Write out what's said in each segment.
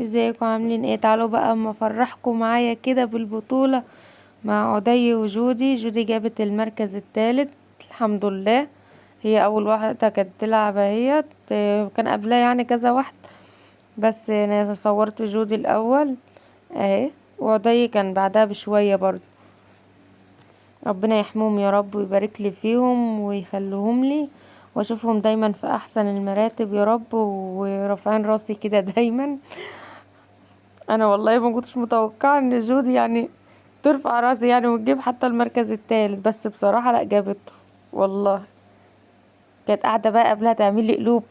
ازيكم عاملين ايه؟ تعالوا بقى اما افرحكم معايا كده بالبطولة مع عدي وجودي. جودي جابت المركز الثالث الحمد لله. هي اول واحدة كانت تلعب اهيت، كان قبلها يعني كذا واحد، بس انا صورت جودي الاول اهي، وعدي كان بعدها بشوية برضه. ربنا يحميهم يا رب ويبارك لي فيهم ويخليهم لي، واشوفهم دايما في احسن المراتب يا رب، ورافعين راسي كده دايما. انا والله ما كنتش متوقعه ان جودي يعني ترفع راسي يعني وتجيب حتى المركز الثالث، بس بصراحه لا جابته والله. كانت قاعده بقى قبلها تعمل لي قلوب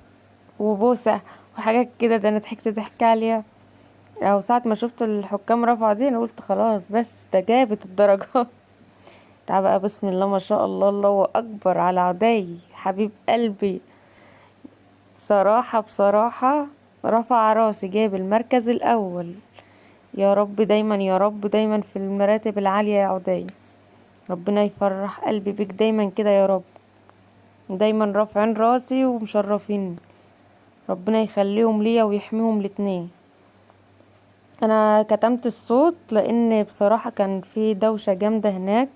وبوسه وحاجات كده، ده انا ضحكت ضحك عليها. او ساعه ما شفت الحكام رفعوا دي انا قلت خلاص بس ده جابت الدرجات. تعال بقى بسم الله ما شاء الله، الله اكبر على عدي حبيب قلبي. بصراحه رفع راسي، جاب المركز الاول. يا رب دايما يا رب دايما في المراتب العالية يا عدي. ربنا يفرح قلبي بيك دايما كده يا رب، دايما رافعين راسي ومشرفين. ربنا يخليهم ليا ويحميهم الاتنين. انا كتمت الصوت لان بصراحة كان في دوشة جامدة هناك،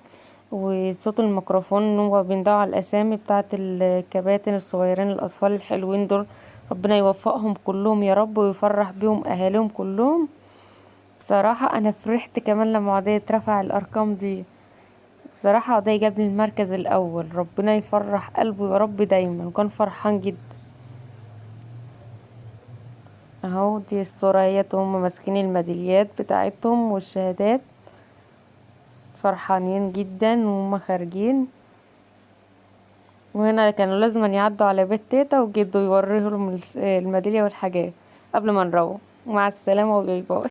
وصوت الميكروفون هو بيندعوا على الاسامي بتاعت الكباتن الصغيرين الاطفال الحلوين دول. ربنا يوفقهم كلهم يا رب ويفرح بيهم اهاليهم كلهم. بصراحة انا فرحت كمان لما عدي اترفع الارقام دي. بصراحة عدي جاب لي المركز الاول، ربنا يفرح قلبه يا رب دايما، وكان فرحان جدا. اهو دي الصورة اهيت وهم ماسكين الميداليات بتاعتهم والشهادات، فرحانين جدا وهم خارجين. وهنا كانوا لازم يعدوا على بيت تيتا وجدوا يوريهم الميدالية والحاجات قبل ما نروح. مع السلامة وباي باي.